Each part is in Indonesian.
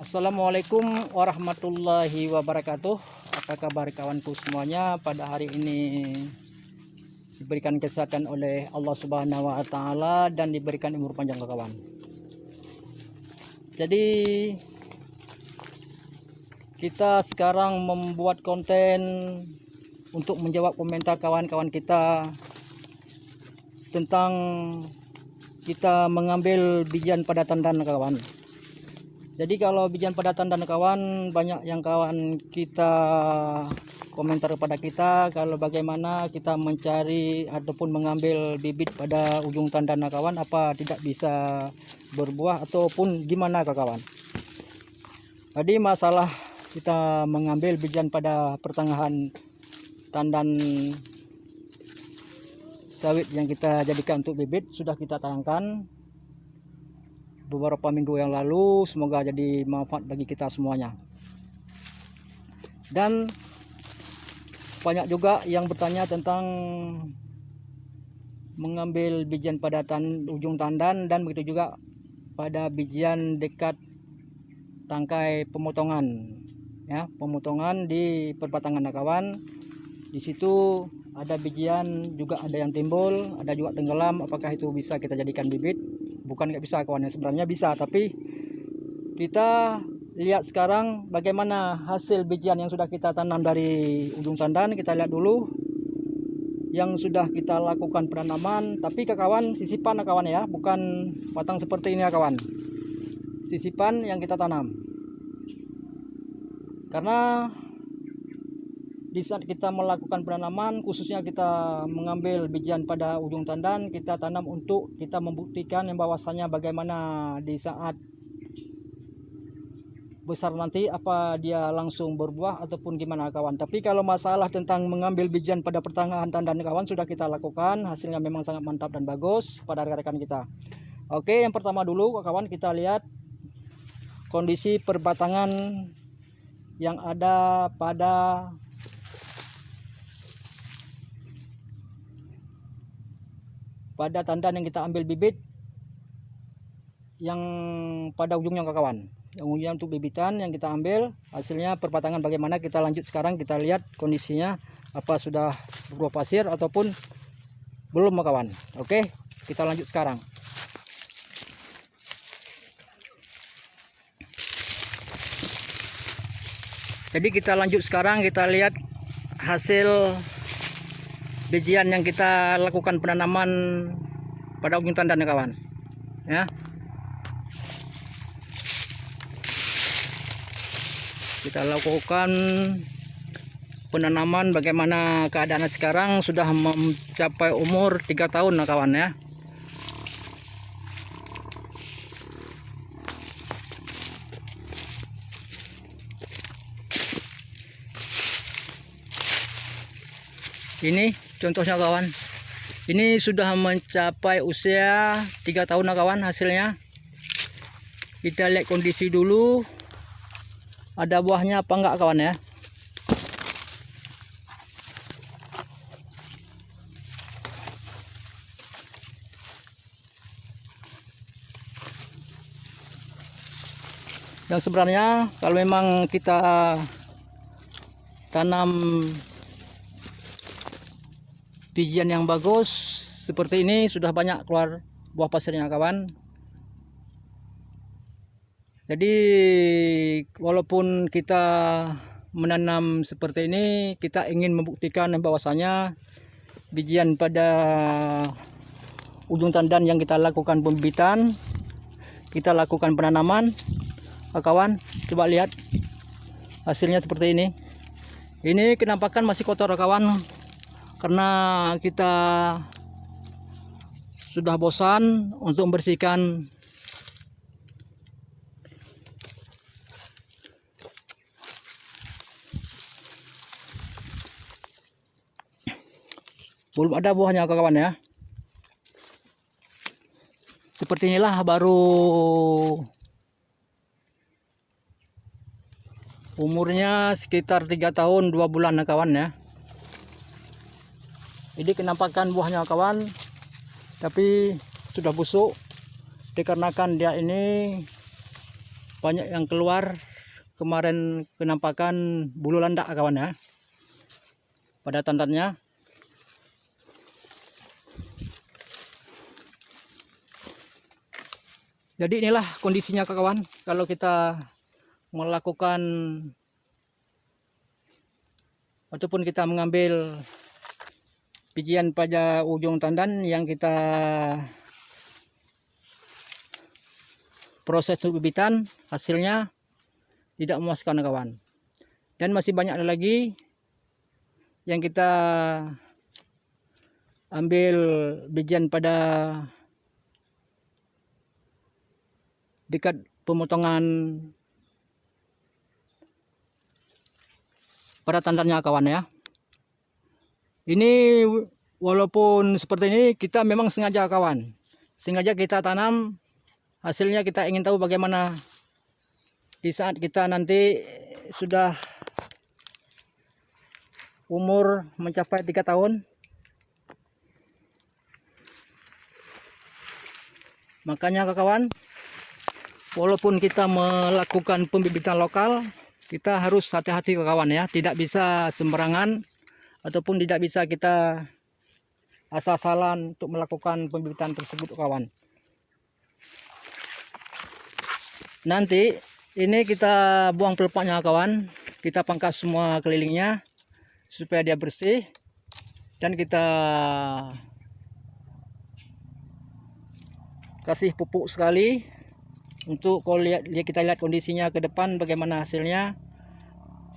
Assalamualaikum warahmatullahi wabarakatuh. Apa kabar kawanku semuanya? Pada hari ini diberikan kesehatan oleh Allah Subhanahu wa taala dan diberikan umur panjang ke kawan. Jadi kita sekarang membuat konten untuk menjawab komentar kawan-kawan kita tentang kita mengambil bijian pada tandan kawan. Jadi kalau bijian pada tandan kawan, banyak yang kawan kita komentar kepada kita kalau bagaimana kita mencari ataupun mengambil bibit pada ujung tandan kawan, apa tidak bisa berbuah ataupun gimana kawan. Jadi masalah kita mengambil bijian pada pertengahan tandan sawit yang kita jadikan untuk bibit sudah kita tayangkan beberapa minggu yang lalu. Semoga jadi manfaat bagi kita semuanya. Dan banyak juga yang bertanya tentang mengambil bijian pada ujung tandan dan begitu juga pada bijian dekat tangkai pemotongan, ya, pemotongan di perbatangan kawan. Di situ ada bijian juga, ada yang timbul, ada juga tenggelam. Apakah itu bisa kita jadikan bibit? Bukan nggak bisa kawan, sebenarnya bisa, tapi kita lihat sekarang bagaimana hasil bijian yang sudah kita tanam dari ujung tandan. Kita lihat dulu yang sudah kita lakukan penanaman, tapi kawan sisipan kawan ya, bukan batang seperti ini ya kawan, sisipan yang kita tanam. Karena di saat kita melakukan penanaman, khususnya kita mengambil bijian pada ujung tandan, kita tanam untuk kita membuktikan yang bahwasanya bagaimana di saat besar nanti, apa dia langsung berbuah ataupun gimana kawan. Tapi kalau masalah tentang mengambil bijian pada pertengahan tandan kawan sudah kita lakukan, hasilnya memang sangat mantap dan bagus pada rekan-rekan kita. Oke, yang pertama dulu kawan, kita lihat kondisi perbatangan yang ada pada tandan yang kita ambil bibit yang pada ujungnya kawan, yang ujungnya untuk bibitan yang kita ambil. Hasilnya perbatangan bagaimana, kita lanjut sekarang, kita lihat kondisinya apa sudah berbuah pasir ataupun belum kawan. Oke, kita lanjut sekarang. Jadi kita lanjut sekarang, kita lihat hasil bijian yang kita lakukan penanaman pada ujung tandan ya kawan, ya. Kita lakukan penanaman, bagaimana keadaannya sekarang sudah mencapai umur 3 tahun ya kawan ya. Ini contohnya kawan, ini sudah mencapai usia 3 tahun kawan hasilnya. Kita lihat kondisi dulu, ada buahnya apa enggak kawan ya. Yang sebenarnya kalau memang kita tanam bijian yang bagus seperti ini, sudah banyak keluar buah pasirnya kawan. Jadi walaupun kita menanam seperti ini, kita ingin membuktikan bahwasanya bijian pada ujung tandan yang kita lakukan pembibitan, kita lakukan penanaman kawan. Coba lihat hasilnya seperti ini. Ini kenampakan masih kotor kawan, karena kita sudah bosan untuk membersihkan belum ada buahnya kawan ya. Seperti inilah, baru umurnya sekitar 3 tahun 2 bulan kawan ya. Ini kenampakan buahnya kawan, tapi sudah busuk dikarenakan dia ini banyak yang keluar. Kemarin kenampakan bulu landak kawan ya pada tandannya. Jadi inilah kondisinya kawan, kalau kita melakukan ataupun kita mengambil bijian pada ujung tandan yang kita proses bibitan, hasilnya tidak memuaskan kawan. Dan masih banyak lagi yang kita ambil bijian pada dekat pemotongan pada tandannya kawan ya. Ini walaupun seperti ini kita memang sengaja kawan, sengaja kita tanam, hasilnya kita ingin tahu bagaimana di saat kita nanti sudah umur mencapai 3 tahun. Makanya kawan, walaupun kita melakukan pembibitan lokal, kita harus hati-hati kawan ya, tidak bisa sembarangan ataupun tidak bisa kita asal-asalan untuk melakukan pembibitan tersebut kawan. Nanti ini kita buang pelepahnya kawan, kita pangkas semua kelilingnya supaya dia bersih, dan kita kasih pupuk sekali untuk kita lihat kondisinya ke depan bagaimana hasilnya.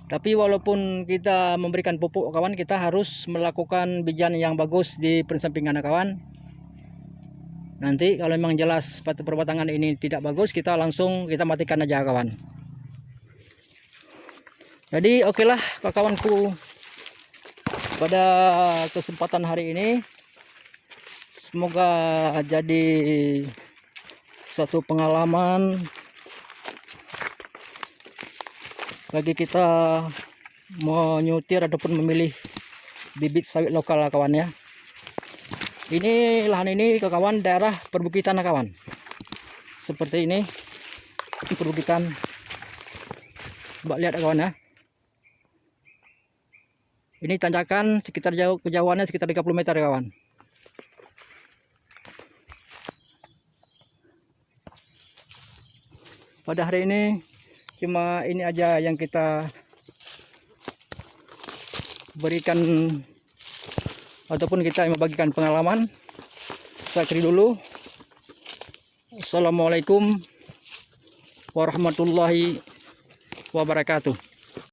Tapi walaupun kita memberikan pupuk kawan, kita harus melakukan bijian yang bagus di pensampingan kawan. Nanti kalau memang jelas perbatangan ini tidak bagus, kita matikan aja kawan. Jadi oke lah kawanku, pada kesempatan hari ini semoga jadi satu pengalaman bagi kita menyutir ataupun memilih bibit sawit lokal kawan ya. Ini lahan ini kawan daerah perbukitan kawan, seperti ini perbukitan. Coba lihat kawan ya, ini tanjakan sekitar kejauhannya sekitar 30 meter kawan. Pada hari ini cuma ini aja yang kita berikan ataupun kita membagikan pengalaman. Saya akhiri dulu. Assalamualaikum warahmatullahi wabarakatuh.